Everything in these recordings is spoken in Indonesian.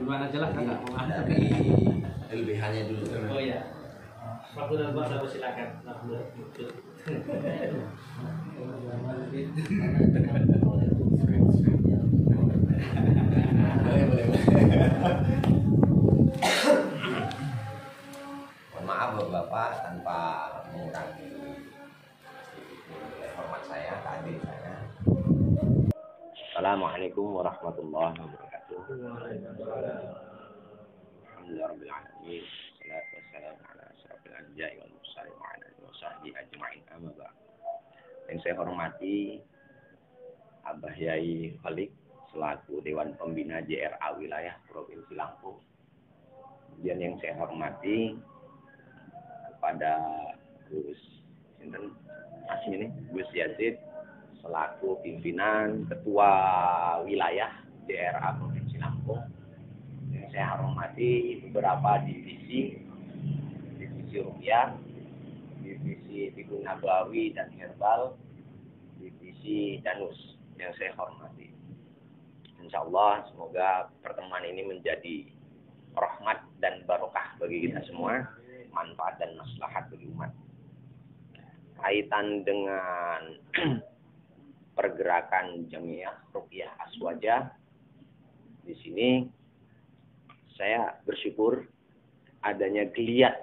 gimana aja lah kakak mau dari LBH-nya dulu. Oh iya. Waktu dan buat aku silakan. Boleh. Mohon maaf Bapak tanpa mengurangi hormat saya, keadilan saya. Assalamualaikum warahmatullahi wabarakatuh. Alhamdulillahirabbil alamin. Wassalatu wassalamu ala asyrofil anbiya'i wal mursalin wa ala alihi washabbihi ajma'in. Amma ba'd. Yang saya hormati Abah Yai Khalik selaku Dewan Pembina JRA Wilayah Provinsi Lampung. Kemudian yang saya hormati kepada Gus Gus Yazid selaku pimpinan Ketua Wilayah JRA Provinsi Lampung. Yang saya hormati beberapa divisi rupiah, divisi Tibu Nabawi dan Herbal, divisi Danus yang saya hormati. Insya Allah semoga pertemuan ini menjadi rahmat dan barokah bagi kita semua, manfaat dan maslahat bagi umat. Kaitan dengan pergerakan Jamiah Ruqyah Aswaja, di sini saya bersyukur adanya geliat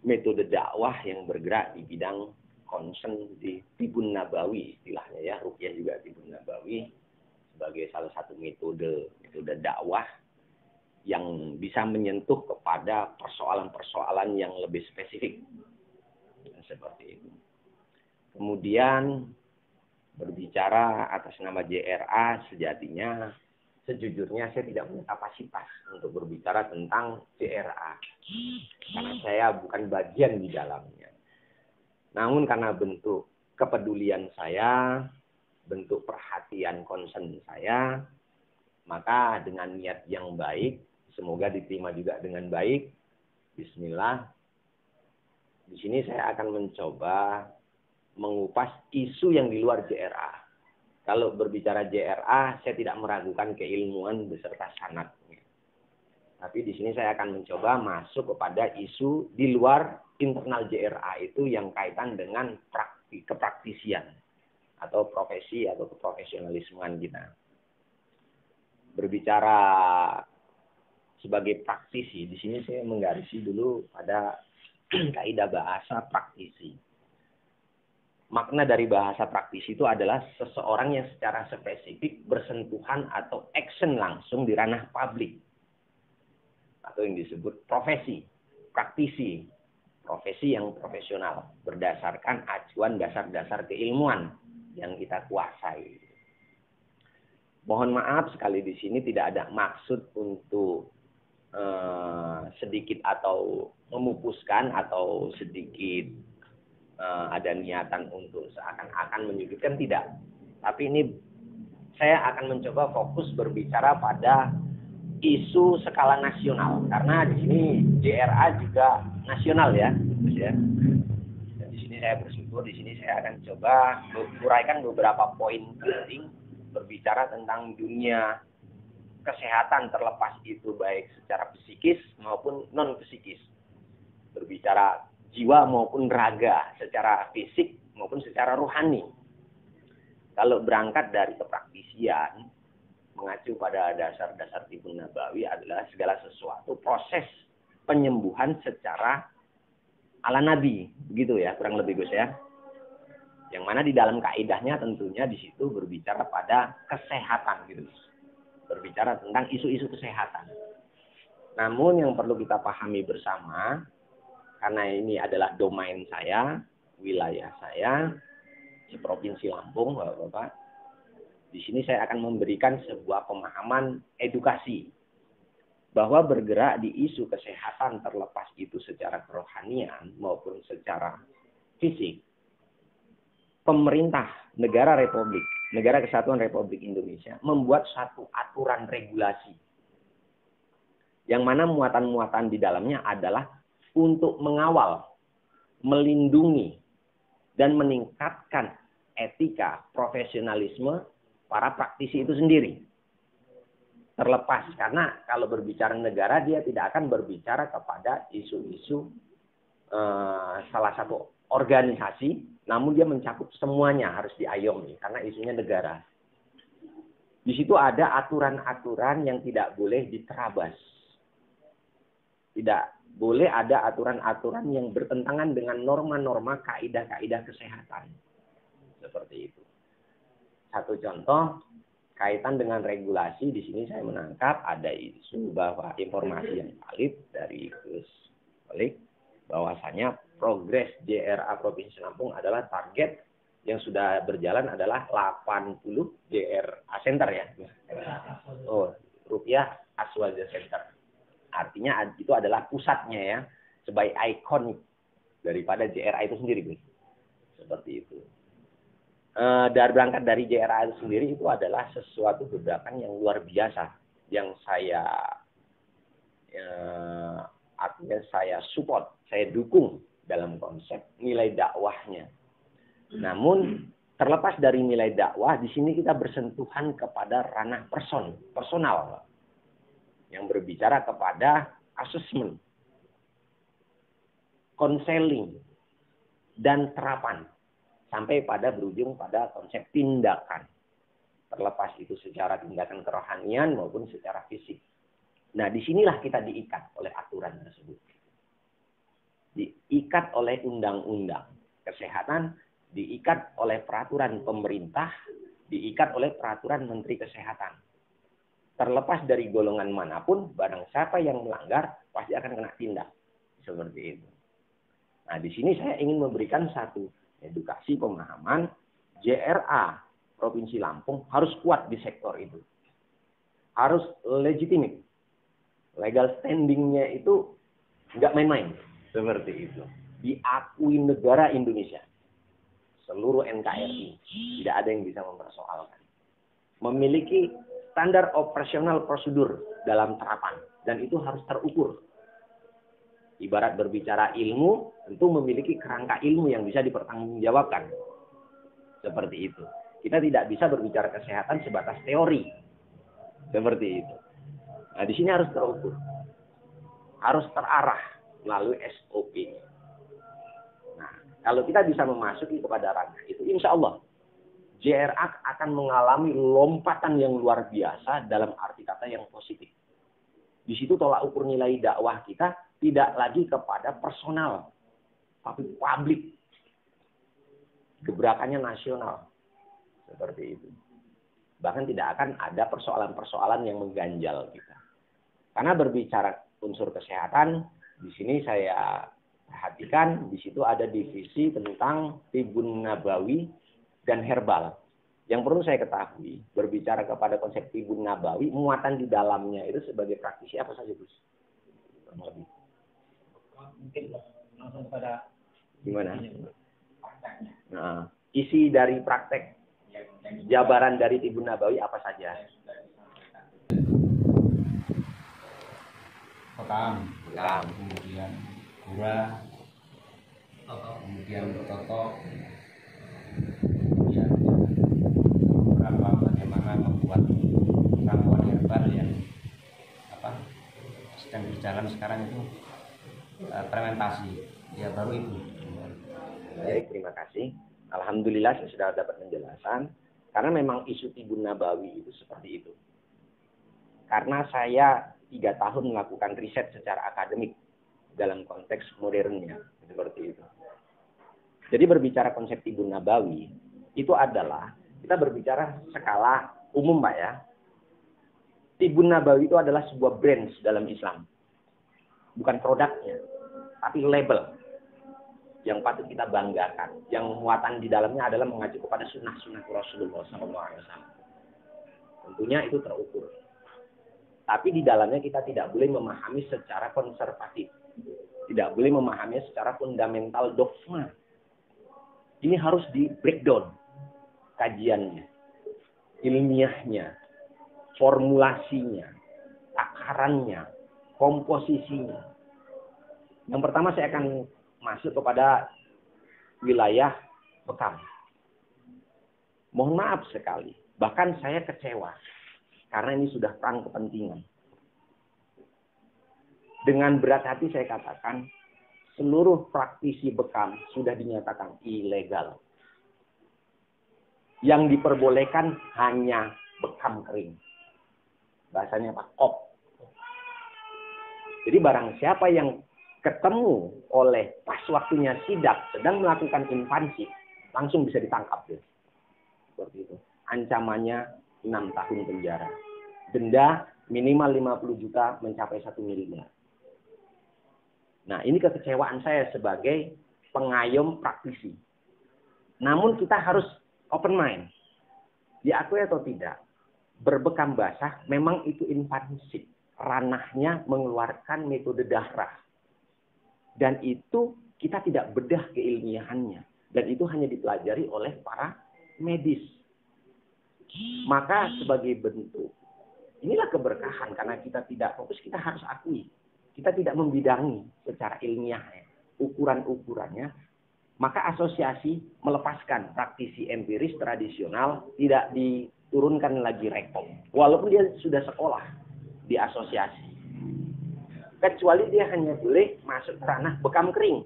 metode dakwah yang bergerak di bidang concern di Tibun Nabawi, istilahnya ya, Ruqyah juga Tibun Nabawi sebagai salah satu metode dakwah yang bisa menyentuh kepada persoalan-persoalan yang lebih spesifik. Seperti itu. Kemudian berbicara atas nama JRA, sejujurnya saya tidak punya kapasitas untuk berbicara tentang JRA. Karena saya bukan bagian di dalamnya. Namun karena bentuk kepedulian saya, bentuk perhatian concern saya, maka dengan niat yang baik, semoga diterima juga dengan baik. Bismillah. Di sini saya akan mencoba mengupas isu yang di luar JRA. Kalau berbicara JRA, saya tidak meragukan keilmuan beserta sanadnya. Tapi di sini saya akan mencoba masuk kepada isu di luar internal JRA itu yang kaitan dengan kepraktisian atau profesi atau keprofesionalismean kita. Berbicara sebagai praktisi, di sini saya menggarisi dulu pada kaidah bahasa praktisi. Makna dari bahasa praktisi itu adalah seseorang yang secara spesifik bersentuhan atau action langsung di ranah publik. Atau yang disebut profesi, praktisi. Profesi yang profesional berdasarkan acuan dasar-dasar keilmuan yang kita kuasai. Mohon maaf sekali di sini tidak ada maksud untuk sedikit atau memupuskan atau sedikit ada niatan untuk seakan-akan menyudutkan, tidak. Tapi ini saya akan mencoba fokus berbicara pada isu skala nasional karena di sini JRA juga nasional ya, Dan di sini saya bersyukur, di sini saya akan coba uraikan beberapa poin penting berbicara tentang dunia kesehatan terlepas itu baik secara psikis maupun non psikis. Berbicara jiwa maupun raga, secara fisik maupun secara rohani. Kalau berangkat dari kepraktisian, mengacu pada dasar-dasar Tibun Nabawi adalah segala sesuatu proses penyembuhan secara ala Nabi, begitu ya, kurang lebih Gus ya. Yang mana di dalam kaidahnya tentunya di situ berbicara pada kesehatan gitu. Berbicara tentang isu-isu kesehatan. Namun yang perlu kita pahami bersama, karena ini adalah domain saya, wilayah saya, di Provinsi Lampung, Bapak-Bapak. Di sini saya akan memberikan sebuah pemahaman edukasi bahwa bergerak di isu kesehatan terlepas itu secara kerohanian maupun secara fisik. Pemerintah negara Kesatuan Republik Indonesia membuat satu aturan regulasi yang mana muatan-muatan di dalamnya adalah untuk mengawal, melindungi, dan meningkatkan etika profesionalisme para praktisi itu sendiri. terlepas, karena kalau berbicara negara dia tidak akan berbicara kepada isu-isu salah satu organisasi, namun dia mencakup semuanya, harus diayomi karena isunya negara. Di situ ada aturan-aturan yang tidak boleh diterabas. Tidak boleh ada aturan-aturan yang bertentangan dengan norma-norma kaidah-kaidah kesehatan. Seperti itu. Satu contoh, kaitan dengan regulasi, di sini saya menangkap ada isu bahwa informasi yang valid dari Gus Kolik, bahwasanya progres JRA Provinsi Lampung adalah target yang sudah berjalan adalah 80 JRA Center ya. Oh, rupiah Aswaja Center. Artinya itu adalah pusatnya ya, sebagai ikon daripada JRA itu sendiri, Gus. Seperti itu. Dari berangkat dari JRA itu sendiri itu adalah sesuatu gerakan yang luar biasa yang artinya saya support, saya dukung dalam konsep nilai dakwahnya. Namun terlepas dari nilai dakwah, di sini kita bersentuhan kepada ranah personal yang berbicara kepada asesmen, konseling, dan terapan sampai pada berujung pada konsep tindakan. Terlepas itu secara tindakan kerohanian maupun secara fisik. Nah, disinilah kita diikat oleh aturan tersebut. Diikat oleh undang-undang kesehatan, diikat oleh peraturan pemerintah, diikat oleh peraturan Menteri Kesehatan. Terlepas dari golongan manapun, barang siapa yang melanggar, pasti akan kena tindak. Seperti itu. Nah, di sini saya ingin memberikan satu edukasi pemahaman, JRA Provinsi Lampung harus kuat di sektor itu. Harus legitimate. Legal standing-nya itu nggak main-main. Seperti itu. Diakui negara Indonesia. Seluruh NKRI. Tidak ada yang bisa mempersoalkan. Memiliki standar operasional prosedur dalam terapan. Dan itu harus terukur. Ibarat berbicara ilmu, tentu memiliki kerangka ilmu yang bisa dipertanggungjawabkan. Seperti itu. Kita tidak bisa berbicara kesehatan sebatas teori. Seperti itu. Nah, di sini harus terukur. Harus terarah melalui SOP. Nah, kalau kita bisa memasuki kepada ranah itu, insya Allah JRA akan mengalami lompatan yang luar biasa dalam arti kata yang positif. Di situ tolak ukur nilai dakwah kita tidak lagi kepada personal, tapi publik. Gebrakannya nasional. Seperti itu. Bahkan tidak akan ada persoalan-persoalan yang mengganjal kita. Karena berbicara unsur kesehatan, di sini saya perhatikan, di situ ada divisi tentang Tibun Nabawi dan herbal. Yang perlu saya ketahui, berbicara kepada konsep Tibun Nabawi, muatan di dalamnya itu sebagai praktisi apa saja, Gus? Mungkin langsung pada gimana? Nah, isi dari praktek jabaran dari Tibun Nabawi apa saja? Bekam, kemudian gura, kemudian toto, kemudian beberapa bagaimana membuat ramuan herbal yang sedang berjalan sekarang itu fermentasi, ya baru itu. Baik, terima kasih. Alhamdulillah saya sudah dapat penjelasan. Karena memang isu Tibun Nabawi itu seperti itu. Karena saya 3 tahun melakukan riset secara akademik dalam konteks modernnya. Seperti itu. Jadi berbicara konsep Tibun Nabawi, itu adalah, kita berbicara skala umum Pak ya. Tibun Nabawi itu adalah sebuah brand dalam Islam. Bukan produknya, tapi label yang patut kita banggakan. Yang muatan di dalamnya adalah mengacu kepada sunnah-sunnah Rasulullah SAW. Tentunya itu terukur. Tapi di dalamnya kita tidak boleh memahami secara konservatif. Tidak boleh memahami secara fundamental dogma. Ini harus di breakdown kajiannya, ilmiahnya, formulasinya, takarannya, komposisinya. Yang pertama saya akan masuk kepada wilayah Bekam. Mohon maaf sekali, bahkan saya kecewa. Karena ini sudah perang kepentingan. Dengan berat hati saya katakan, seluruh praktisi bekam sudah dinyatakan ilegal. Yang diperbolehkan hanya bekam kering. Bahasanya apa? Kop. Jadi barang siapa yang ketemu oleh pas waktunya sidak sedang melakukan invasi, langsung bisa ditangkap. Seperti itu. Ancamannya 6 tahun penjara. Denda minimal 50 juta mencapai 1 miliar. Nah, ini kekecewaan saya sebagai pengayom praktisi. Namun kita harus open mind. Diakui atau tidak, berbekam basah memang itu invasif. Ranahnya mengeluarkan metode dahrah. Dan itu kita tidak bedah keilmiahannya. Dan itu hanya dipelajari oleh para medis. Maka sebagai bentuk, inilah keberkahan karena kita tidak fokus, kita harus akui. Kita tidak membidangi secara ilmiah ukuran-ukurannya. Maka asosiasi melepaskan praktisi empiris tradisional, tidak diturunkan lagi rekom. Walaupun dia sudah sekolah di asosiasi. Kecuali dia hanya boleh masuk ke ranah bekam kering.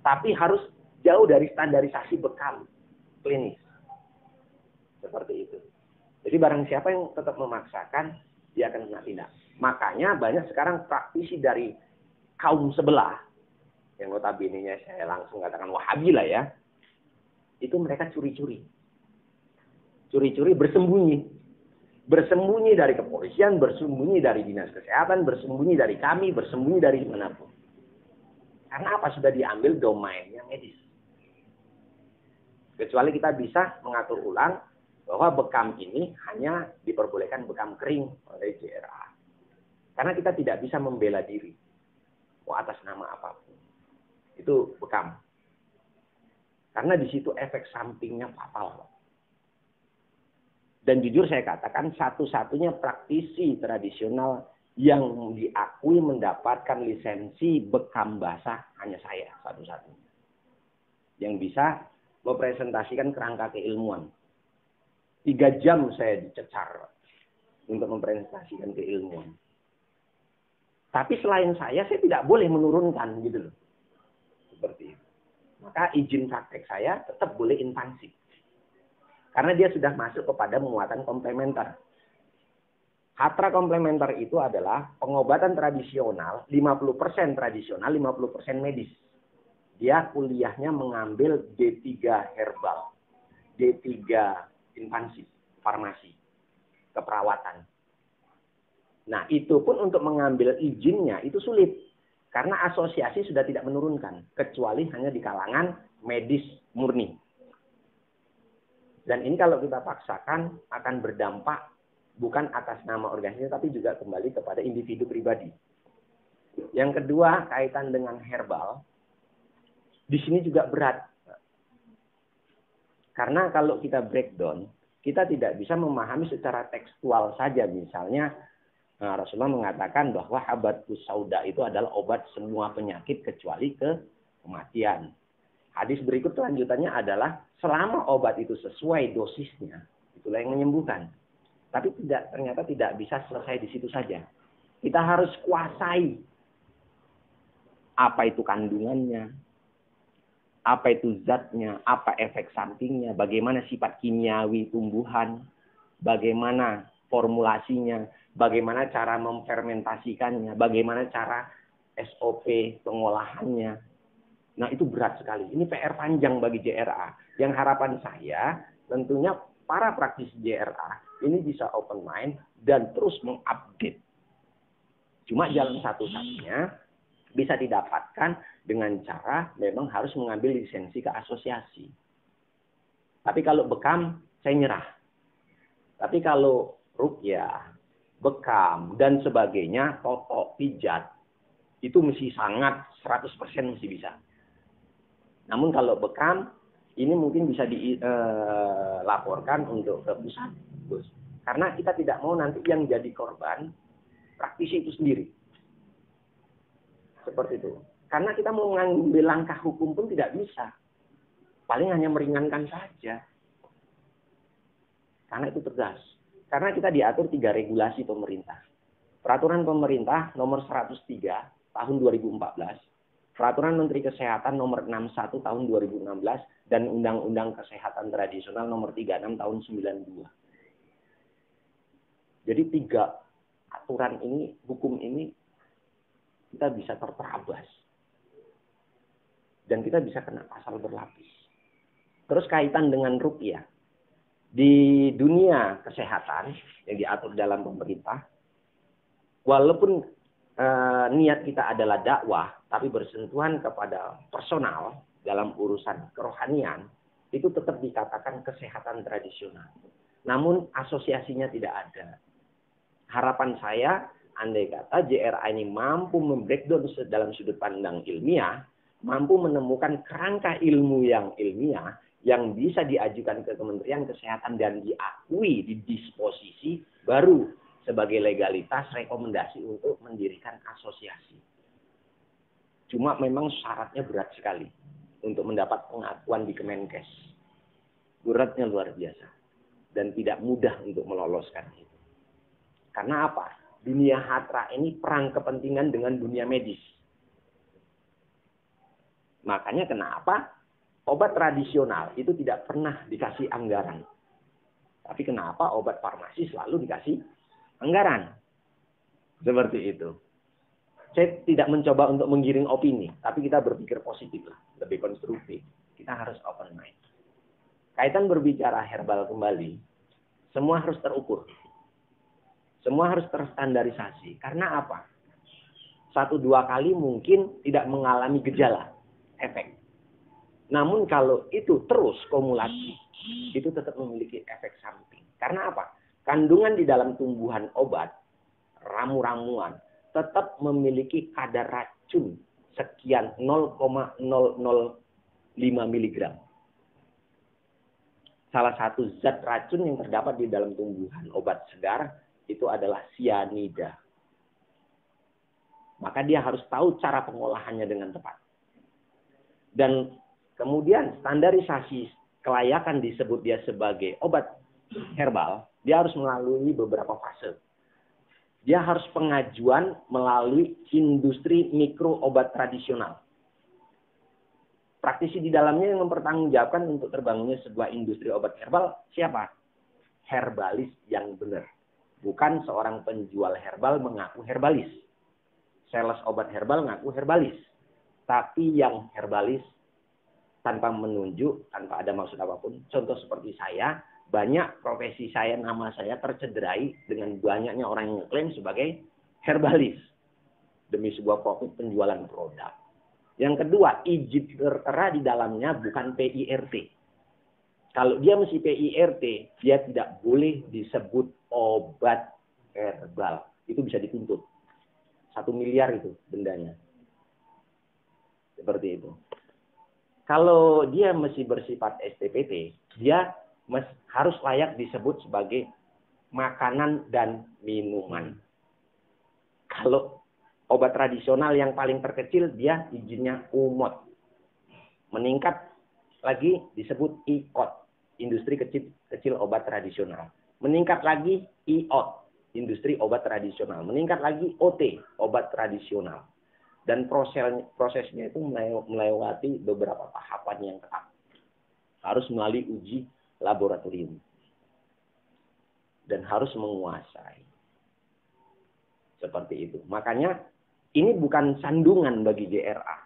Tapi harus jauh dari standarisasi bekam klinis. Seperti itu. Jadi barang siapa yang tetap memaksakan, dia akan kena tindak. Makanya banyak sekarang praktisi dari kaum sebelah, yang notabene-nya saya langsung katakan Wahabi lah ya, itu mereka curi-curi. Curi-curi bersembunyi. Bersembunyi dari kepolisian, bersembunyi dari dinas kesehatan, bersembunyi dari kami, bersembunyi dari manapun. Karena apa? Sudah diambil domainnya medis. Kecuali kita bisa mengatur ulang bahwa bekam ini hanya diperbolehkan bekam kering oleh JRA. Karena kita tidak bisa membela diri atas nama apapun. Itu bekam. Karena di situ efek sampingnya fatal. Dan jujur saya katakan satu-satunya praktisi tradisional yang diakui mendapatkan lisensi bekam basah hanya saya satu-satunya. Yang bisa mempresentasikan kerangka keilmuan. 3 jam saya dicecar untuk mempresentasikan keilmuan. Tapi selain saya tidak boleh menurunkan gitu loh. Seperti itu. Maka izin praktek saya tetap boleh invasif. Karena dia sudah masuk kepada muatan komplementer. Hatra komplementer itu adalah pengobatan tradisional, 50% tradisional, 50% medis. Dia kuliahnya mengambil D3 herbal, D3 invasif, farmasi, keperawatan. Nah, itu pun untuk mengambil izinnya itu sulit. Karena asosiasi sudah tidak menurunkan. Kecuali hanya di kalangan medis murni. Dan ini kalau kita paksakan akan berdampak bukan atas nama organisasi, tapi juga kembali kepada individu pribadi. Yang kedua, kaitan dengan herbal. Di sini juga berat. Karena kalau kita breakdown, kita tidak bisa memahami secara tekstual saja. Misalnya, Rasulullah mengatakan bahwa habatus sauda itu adalah obat semua penyakit kecuali kematian. Hadis berikut lanjutannya adalah selama obat itu sesuai dosisnya, itulah yang menyembuhkan. Tapi ternyata tidak bisa selesai di situ saja. Kita harus kuasai apa itu kandungannya, apa itu zatnya, apa efek sampingnya, bagaimana sifat kimiawi tumbuhan, bagaimana formulasinya, bagaimana cara memfermentasikannya, bagaimana cara SOP pengolahannya. Nah, itu berat sekali. Ini PR panjang bagi JRA. Yang harapan saya, tentunya para praktisi JRA ini bisa open mind dan terus mengupdate. Cuma jalan satu-satunya bisa didapatkan dengan cara memang harus mengambil lisensi ke asosiasi. Tapi kalau bekam, saya nyerah. Tapi kalau ruqyah, bekam, dan sebagainya, totok, pijat, itu mesti sangat 100% mesti bisa. Namun kalau bekam, ini mungkin bisa dilaporkan untuk ke pusat. Karena kita tidak mau nanti yang jadi korban, praktisi itu sendiri. Seperti itu. Karena kita mau mengambil langkah hukum pun tidak bisa. Paling hanya meringankan saja. Karena itu tegas. Karena kita diatur 3 regulasi pemerintah. Peraturan pemerintah nomor 103 tahun 2014, Peraturan Menteri Kesehatan nomor 61 tahun 2016, dan Undang-Undang Kesehatan Tradisional nomor 36 tahun 92. Jadi 3 aturan ini, hukum ini, kita bisa terperabas. Dan kita bisa kena pasal berlapis. Terus kaitan dengan rupiah. Di dunia kesehatan yang diatur dalam pemerintah, walaupun niat kita adalah dakwah, tapi bersentuhan kepada personal dalam urusan kerohanian, itu tetap dikatakan kesehatan tradisional. Namun asosiasinya tidak ada. Harapan saya, andai kata JRA ini mampu membreakdown dalam sudut pandang ilmiah, mampu menemukan kerangka ilmu yang ilmiah, yang bisa diajukan ke Kementerian Kesehatan dan diakui di disposisi, baru sebagai legalitas rekomendasi untuk mendirikan asosiasi. Cuma memang syaratnya berat sekali untuk mendapat pengakuan di Kemenkes. Beratnya luar biasa. Dan tidak mudah untuk meloloskan itu. Karena apa? Dunia hatra ini perang kepentingan dengan dunia medis. Makanya kenapa obat tradisional itu tidak pernah dikasih anggaran. Tapi kenapa obat farmasi selalu dikasih anggaran? Seperti itu. Saya tidak mencoba untuk menggiring opini, tapi kita berpikir positif lah, lebih konstruktif. Kita harus open mind. Kaitan berbicara herbal kembali, semua harus terukur. Semua harus terstandarisasi. Karena apa? 1-2 kali mungkin tidak mengalami gejala, efek. Namun kalau itu terus kumulasi, itu tetap memiliki efek samping. Karena apa? Kandungan di dalam tumbuhan obat, ramu-ramuan, tetap memiliki kadar racun sekian 0,005 mg. Salah satu zat racun yang terdapat di dalam tumbuhan obat segar itu adalah sianida. Maka dia harus tahu cara pengolahannya dengan tepat. Dan kemudian standarisasi kelayakan disebut dia sebagai obat herbal, dia harus melalui beberapa fase. Dia harus pengajuan melalui industri mikro obat tradisional. Praktisi di dalamnya yang mempertanggungjawabkan untuk terbangunnya sebuah industri obat herbal siapa? Herbalis yang benar. Bukan seorang penjual herbal mengaku herbalis. Sales obat herbal mengaku herbalis. Tapi yang herbalis tanpa menunjuk, tanpa ada maksud apapun. Contoh seperti saya, banyak profesi saya, nama saya tercederai dengan banyaknya orang yang mengklaim sebagai herbalis. Demi sebuah profit penjualan produk. Yang kedua, izin tertera di dalamnya bukan PIRT. Kalau dia mesti PIRT, dia tidak boleh disebut obat herbal. Itu bisa dituntut. 1 miliar itu dendanya. Seperti itu. Kalau dia mesti bersifat STPT, dia harus layak disebut sebagai makanan dan minuman. Kalau obat tradisional yang paling terkecil, dia izinnya UMOT. Meningkat lagi disebut IOT, industri kecil obat tradisional. Meningkat lagi IOT, industri obat tradisional. Meningkat lagi OT, obat tradisional. Dan prosesnya itu melewati beberapa tahapan yang ketat. Harus melalui uji laboratorium. Dan harus menguasai. Seperti itu. Makanya ini bukan sandungan bagi JRA.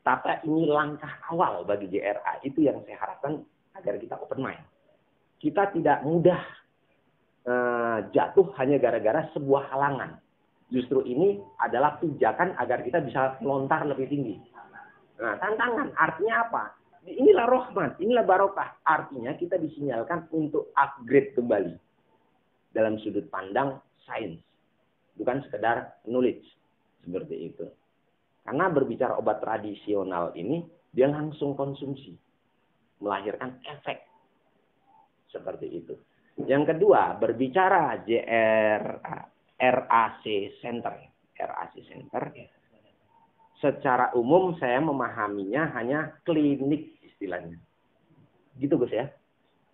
Tapi ini langkah awal bagi JRA. Itu yang saya harapkan agar kita open mind. Kita tidak mudah jatuh hanya gara-gara sebuah halangan. Justru ini adalah pijakan agar kita bisa melontar lebih tinggi. Nah, tantangan artinya apa? Inilah rahmat, inilah barokah. Artinya kita disinyalkan untuk upgrade kembali dalam sudut pandang sains. Bukan sekedar knowledge. Seperti itu. Karena berbicara obat tradisional ini, dia langsung konsumsi. Melahirkan efek. Seperti itu. Yang kedua, berbicara RAC Center. RAC Center. Secara umum saya memahaminya hanya klinik istilahnya. Gitu Gus ya.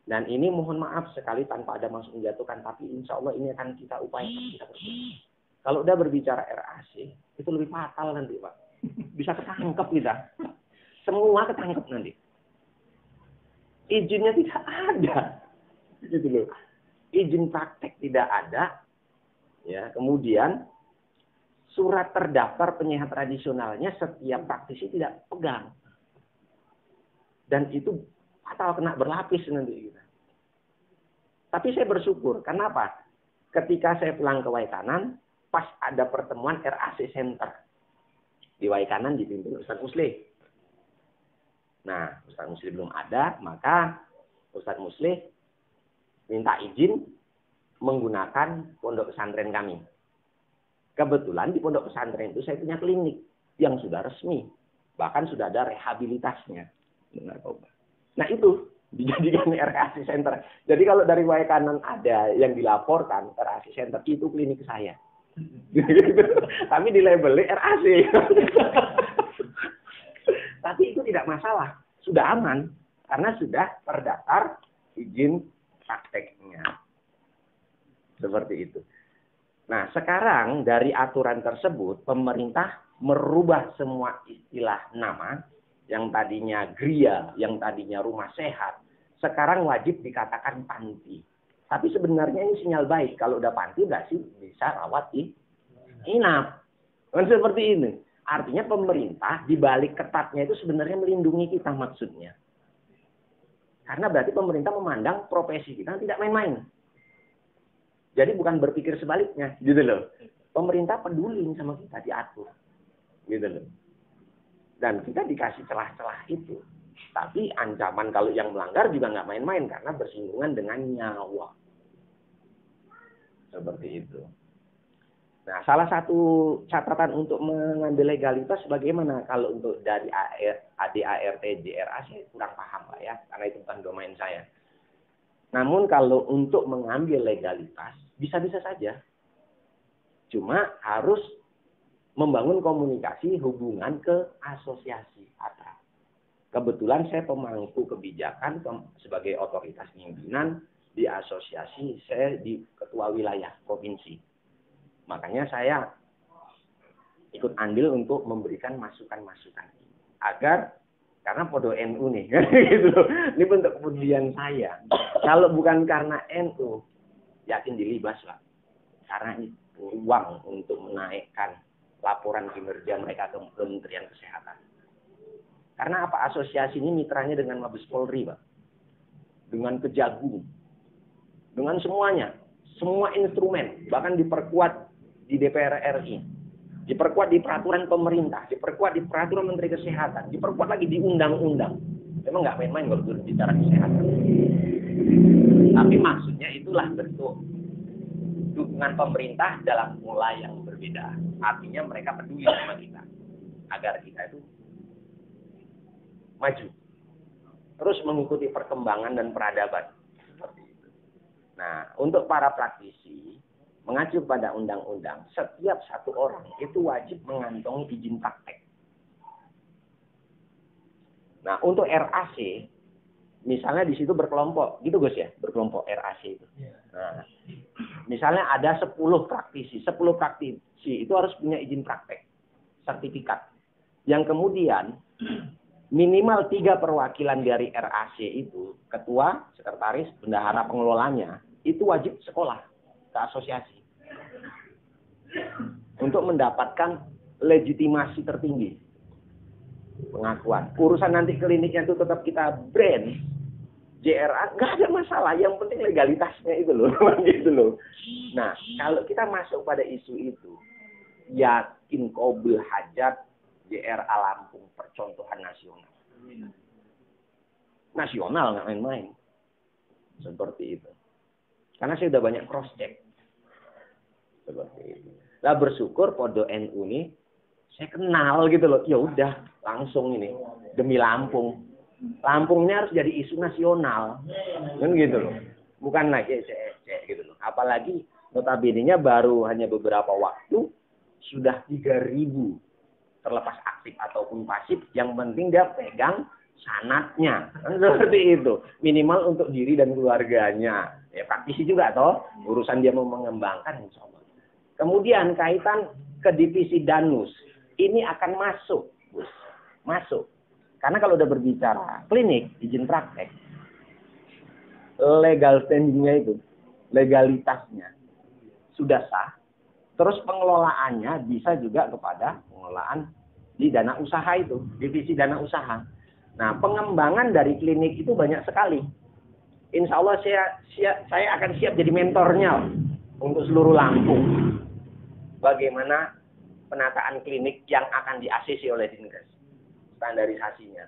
Dan ini mohon maaf sekali tanpa ada maksud menjatuhkan, tapi insya Allah ini akan kita upayakan kita bersyukur. Kalau udah berbicara RAC, itu lebih fatal nanti Pak. Bisa ketangkep kita. Semua ketangkep nanti. Izinnya tidak ada. Gitu loh. Izin praktek tidak ada. Ya, kemudian surat terdaftar penyehat tradisionalnya setiap praktisi tidak pegang. Dan itu fatal, kena berlapis nanti kita. Tapi saya bersyukur. Kenapa? Ketika saya pulang ke Waikanan, pas ada pertemuan RAC Center. Di Waikanan dipimpin Ustadz Muslih. Nah, Ustadz Muslih belum ada, maka Ustadz Muslih minta izin menggunakan pondok pesantren kami. Kebetulan di pondok pesantren itu saya punya klinik yang sudah resmi. Bahkan sudah ada rehabilitasnya. Nah itu dijadikan RAC Center. Jadi kalau dari Waikanan ada yang dilaporkan RAC Center, itu klinik saya. Kami dilabeli RAC. Tapi itu tidak masalah. Sudah aman. Karena sudah terdaftar izin prakteknya. Seperti itu. Nah, sekarang dari aturan tersebut, pemerintah merubah semua istilah nama. Yang tadinya gria, yang tadinya rumah sehat. Sekarang wajib dikatakan panti. Tapi sebenarnya ini sinyal baik. Kalau udah panti, berarti bisa rawat inap. Kan seperti ini. Artinya pemerintah di balik ketatnya itu sebenarnya melindungi kita maksudnya. Karena berarti pemerintah memandang profesi kita tidak main-main. Jadi bukan berpikir sebaliknya, gitu loh. Pemerintah peduli sama kita, diatur. Gitu loh. Dan kita dikasih celah-celah itu. Tapi ancaman kalau yang melanggar juga nggak main-main karena bersinggungan dengan nyawa. Seperti itu. Nah, salah satu catatan untuk mengambil legalitas bagaimana kalau untuk dari ADART, JRA saya kurang paham Pak ya, karena itu bukan domain saya. Namun kalau untuk mengambil legalitas bisa-bisa saja. Cuma harus membangun komunikasi hubungan ke asosiasi ATRA. Kebetulan saya pemangku kebijakan sebagai otoritas pimpinan di asosiasi, saya di ketua wilayah provinsi. Makanya saya ikut andil untuk memberikan masukan-masukan agar karena podo NU nih, gitu. Ini bentuk kepedulian saya. Kalau bukan karena NU, yakin dilibas lah. Karena itu uang untuk menaikkan laporan kinerja mereka ke Kementerian Kesehatan. Karena apa? Asosiasi ini mitranya dengan Mabes Polri, Pak. Dengan Kejagung. Dengan semuanya. Semua instrumen. Bahkan diperkuat di DPR RI. Diperkuat di peraturan pemerintah. Diperkuat di peraturan Menteri Kesehatan. Diperkuat lagi di undang-undang. Memang nggak main-main kalau berbicara kesehatan. Tapi maksudnya itulah bentuk dukungan pemerintah dalam pola yang berbeda. Artinya mereka peduli sama kita. Agar kita itu maju. Terus mengikuti perkembangan dan peradaban. Seperti itu. Nah, untuk para praktisi, mengacu pada undang-undang, setiap satu orang itu wajib mengantongi izin praktek. Nah, untuk RAC, misalnya di situ berkelompok, gitu Gus ya, berkelompok RAC itu. Nah, misalnya ada 10 praktisi itu harus punya izin praktek, sertifikat. Yang kemudian minimal 3 perwakilan dari RAC itu, ketua, sekretaris, bendahara pengelolanya, itu wajib sekolah ke asosiasi untuk mendapatkan legitimasi tertinggi, pengakuan. Urusan nanti kliniknya itu tetap kita brand JRA, nggak ada masalah. Yang penting legalitasnya itu loh, gitu loh. Nah, kalau kita masuk pada isu itu, yakin Qobul Hajat JRA Lampung percontohan nasional. Nasional nggak main-main. Seperti itu. Karena saya udah banyak cross check. Seperti itu. Lah bersyukur Podo NU ini saya kenal gitu loh. Ya udah langsung ini demi Lampung. Lampung ini harus jadi isu nasional. Kan gitu loh. Bukan lagi gitu loh. Apalagi notabene-nya baru hanya beberapa waktu sudah 3.000 terlepas aktif ataupun pasif, yang penting dia pegang sanatnya. Kan seperti itu. Minimal untuk diri dan keluarganya. Ya praktisi juga toh. Urusan dia mau mengembangkan insya Allah. Kemudian kaitan ke divisi danus. Ini akan masuk. Bus. Masuk. Karena kalau udah berbicara klinik, izin praktek. Legal standingnya itu. Legalitasnya. Sudah sah. Terus pengelolaannya bisa juga kepada pengelolaan di dana usaha itu. Divisi dana usaha. Nah, pengembangan dari klinik itu banyak sekali. Insya Allah saya akan siap jadi mentornya untuk seluruh Lampung. Bagaimana penataan klinik yang akan di-ACC oleh Dinkes. Standarisasinya.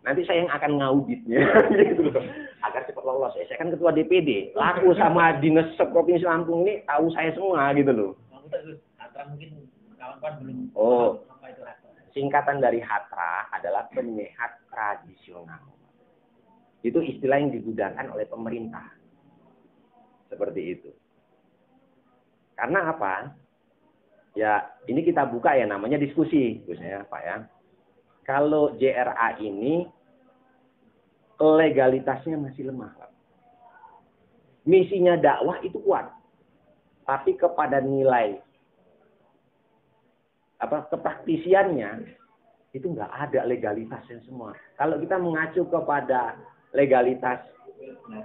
Nanti saya yang akan ngauditnya. Gitu loh. Agar cepat lolos. Saya kan ketua DPD. Laku sama Dinas Provinsi Lampung ini tahu saya semua gitu loh. Mungkin kawan-kawan belum apa itu Hatra. Singkatan dari Hatra adalah penyehat tradisional. Itu istilah yang digunakan oleh pemerintah. Seperti itu. Karena apa? Ya, ini kita buka ya namanya diskusi, Gusnya, Pak ya. Kalau JRA ini legalitasnya masih lemah, Pak. Misinya dakwah itu kuat. Tapi kepada nilai kepraktisiannya itu nggak ada legalitasnya semua. Kalau kita mengacu kepada legalitas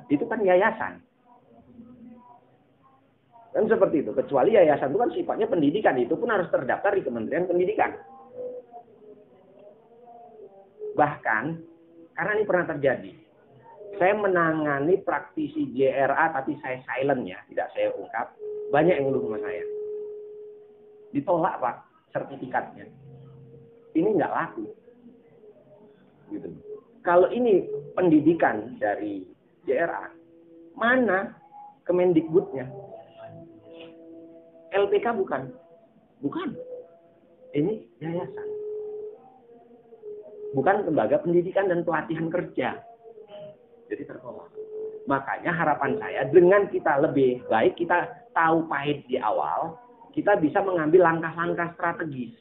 itu kan yayasan. Kan seperti itu. Kecuali yayasan itu kan sifatnya pendidikan. Itu pun harus terdaftar di Kementerian Pendidikan. Bahkan, karena ini pernah terjadi. Saya menangani praktisi JRA tapi saya silent ya. Tidak saya ungkap. Banyak yang ngeluh sama saya. Ditolak Pak sertifikatnya. Ini nggak laku. Gitu. Kalau ini pendidikan dari JRA, mana Kemendikbudnya? LPK bukan. Bukan. Ini yayasan. Bukan lembaga pendidikan dan pelatihan kerja. Jadi tertolak. Makanya harapan saya dengan kita lebih baik, kita tahu pahit di awal, kita bisa mengambil langkah-langkah strategis.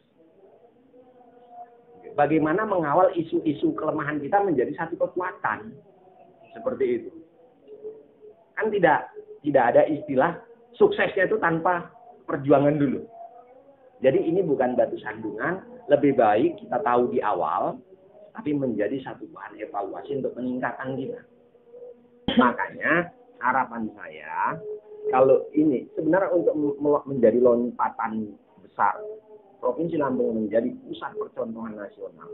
Bagaimana mengawal isu-isu kelemahan kita menjadi satu kekuatan. Seperti itu. Kan tidak ada istilah suksesnya itu tanpa perjuangan dulu. Jadi ini bukan batu sandungan, lebih baik kita tahu di awal, tapi menjadi satu bahan evaluasi untuk peningkatan kita. Makanya harapan saya, kalau ini sebenarnya untuk menjadi lompatan besar, Provinsi Lampung menjadi pusat percontohan nasional,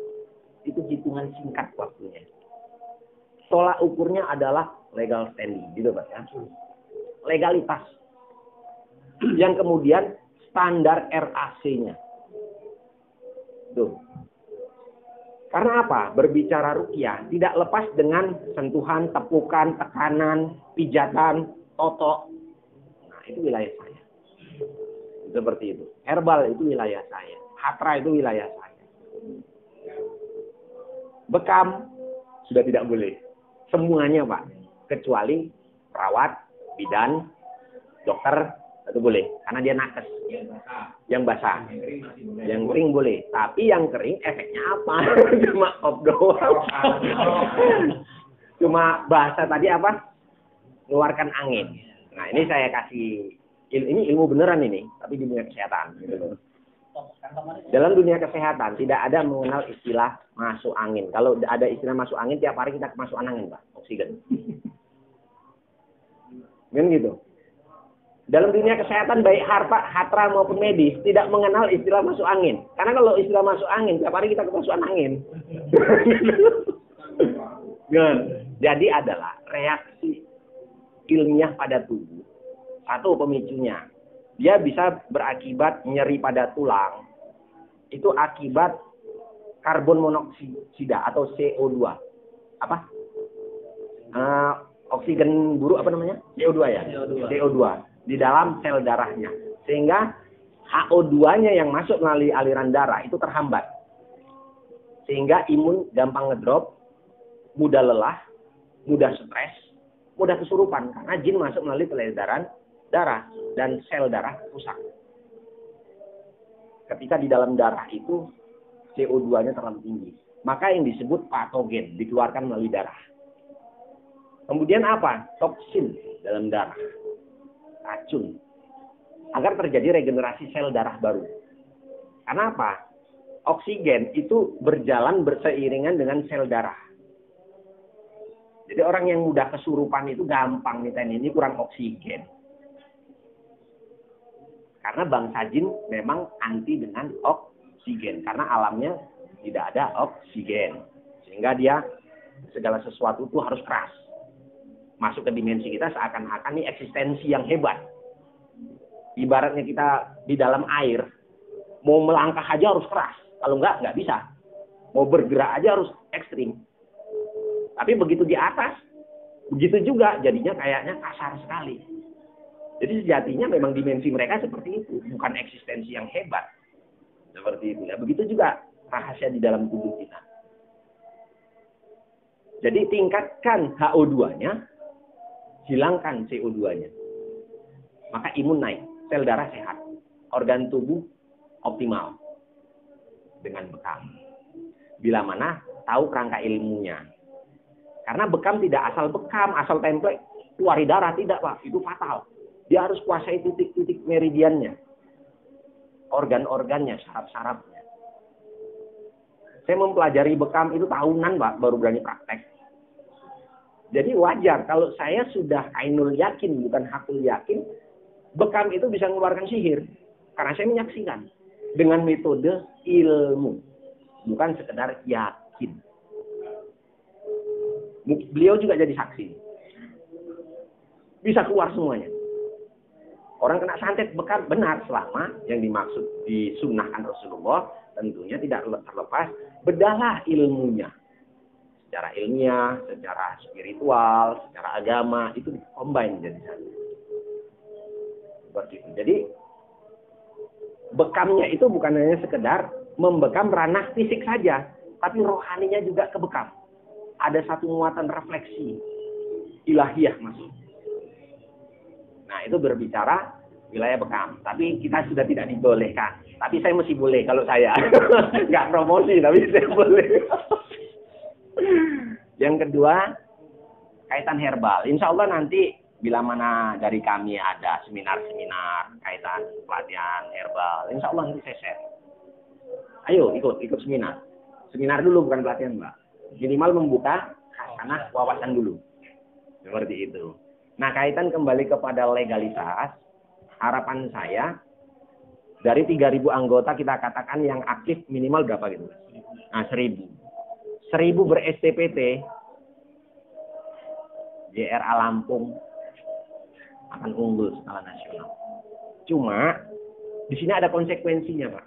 itu hitungan singkat waktunya. Tolak ukurnya adalah legal standing, gitu Pak ya. Legalitas. Yang kemudian standar RAC-nya. Tuh. Karena apa? Berbicara ruqyah tidak lepas dengan sentuhan, tepukan, tekanan, pijatan, totok. Nah, itu wilayah saya. Seperti itu. Herbal itu wilayah saya. Hatra itu wilayah saya. Bekam sudah tidak boleh. Semuanya Pak. Kecuali perawat, bidan, dokter, itu boleh. Karena dia nakes. Yang basah. Yang kering boleh. Tapi yang kering efeknya apa? Cuma op doang. Cuma bahasa tadi apa? Mengeluarkan angin. Nah ini saya kasih. Ini ilmu beneran ini. Tapi di dunia kesehatan. Gitu. Dalam dunia kesehatan tidak ada mengenal istilah masuk angin. Kalau ada istilah masuk angin, tiap hari kita kemasukan angin Pak. Oksigen. Kan gitu. Dalam dunia kesehatan baik hatra maupun medis tidak mengenal istilah masuk angin. Karena kalau istilah masuk angin, tiap hari kita kemasukan angin. Jadi adalah reaksi ilmiah pada tubuh. Satu pemicunya. Dia bisa berakibat nyeri pada tulang. Itu akibat karbon monoksida atau CO2. Apa? Oksigen buruk apa namanya? CO2 ya? CO2. Di dalam sel darahnya. Sehingga HO2-nya yang masuk melalui aliran darah itu terhambat. Sehingga imun gampang ngedrop, mudah lelah, mudah stres, mudah kesurupan. Karena jin masuk melalui peredaran darah dan sel darah rusak. Ketika di dalam darah itu CO2-nya terlalu tinggi. maka yang disebut patogen dikeluarkan melalui darah. Kemudian apa? Toksin dalam darah, racun, agar terjadi regenerasi sel darah baru. Karena apa? Oksigen itu berjalan berseiringan dengan sel darah. Jadi orang yang mudah kesurupan itu gampang nih, ini kurang oksigen. Karena bangsa jin memang anti dengan oksigen. Karena alamnya tidak ada oksigen. Sehingga dia segala sesuatu itu harus keras. Masuk ke dimensi kita seakan-akan ini eksistensi yang hebat. Ibaratnya kita di dalam air, mau melangkah aja harus keras. Kalau nggak bisa. Mau bergerak aja harus ekstrim. Tapi begitu di atas, begitu juga jadinya kayaknya kasar sekali. Jadi sejatinya memang dimensi mereka seperti itu. Bukan eksistensi yang hebat. Seperti itu. Ya. Begitu juga rahasia di dalam tubuh kita. Jadi tingkatkan HO2-nya, hilangkan CO2-nya. Maka imun naik, sel darah sehat, organ tubuh optimal dengan bekam. Bila mana tahu kerangka ilmunya. Karena bekam tidak asal bekam, asal template, keluari darah, tidak Pak, itu fatal. Dia harus kuasai titik-titik meridiannya, organ-organnya, saraf-sarafnya. Saya mempelajari bekam itu tahunan Pak, baru berani praktek. Jadi wajar kalau saya sudah ainul yakin, bukan hakul yakin, bekam itu bisa mengeluarkan sihir. Karena saya menyaksikan dengan metode ilmu, bukan sekedar yakin. Beliau juga jadi saksi. Bisa keluar semuanya. Orang kena santet bekam benar selama yang dimaksud disunnahkan Rasulullah tentunya tidak terlepas bedalah ilmunya. Secara ilmiah, secara spiritual, secara agama itu combine jadi satu. Seperti itu. Jadi bekamnya itu bukan hanya sekedar membekam ranah fisik saja, tapi rohaninya juga kebekam. Ada satu muatan refleksi ilahiyah masuk. Nah, itu berbicara wilayah bekam. Tapi kita sudah tidak dibolehkan. Tapi saya masih boleh kalau saya. Nggak promosi, tapi saya boleh. Yang kedua, kaitan herbal. Insya Allah nanti bila mana dari kami ada seminar-seminar kaitan pelatihan herbal, insya Allah nanti saya share. Ayo ikut seminar. Seminar dulu bukan pelatihan Mbak. Minimal membuka karena wawasan dulu. Seperti itu. Nah, kaitan kembali kepada legalitas, harapan saya dari 3.000 anggota kita katakan yang aktif minimal berapa gitu? Nah, 1.000. 1.000 ber-STPT, JRA Lampung akan unggul skala nasional. Cuma di sini ada konsekuensinya, Pak.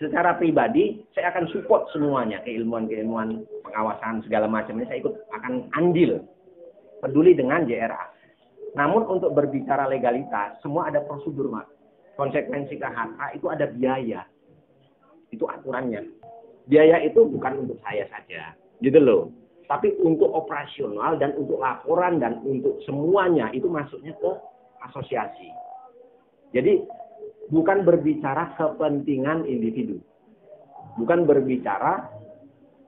Secara pribadi, saya akan support semuanya, keilmuan-keilmuan, pengawasan, segala macamnya. Saya ikut, akan andil, peduli dengan JRA. Namun untuk berbicara legalitas, semua ada prosedur, Pak. Konsekuensi ke harta itu ada biaya. Itu aturannya. Biaya itu bukan untuk saya saja, gitu loh. Tapi untuk operasional dan untuk laporan dan untuk semuanya itu masuknya ke asosiasi. Jadi bukan berbicara kepentingan individu. Bukan berbicara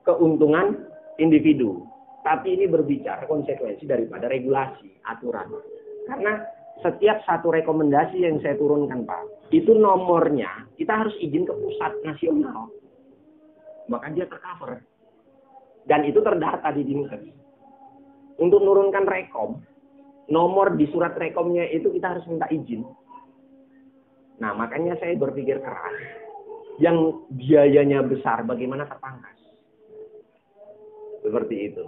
keuntungan individu. Tapi ini berbicara konsekuensi daripada regulasi, aturan. Karena setiap satu rekomendasi yang saya turunkan, Pak, itu nomornya kita harus izin ke pusat nasional. Maka dia tercover. Dan itu terdata di Dinkes. Untuk menurunkan rekom, nomor di surat rekomnya itu kita harus minta izin. Nah, makanya saya berpikir keras. Yang biayanya besar, bagaimana terpangkas? Seperti itu.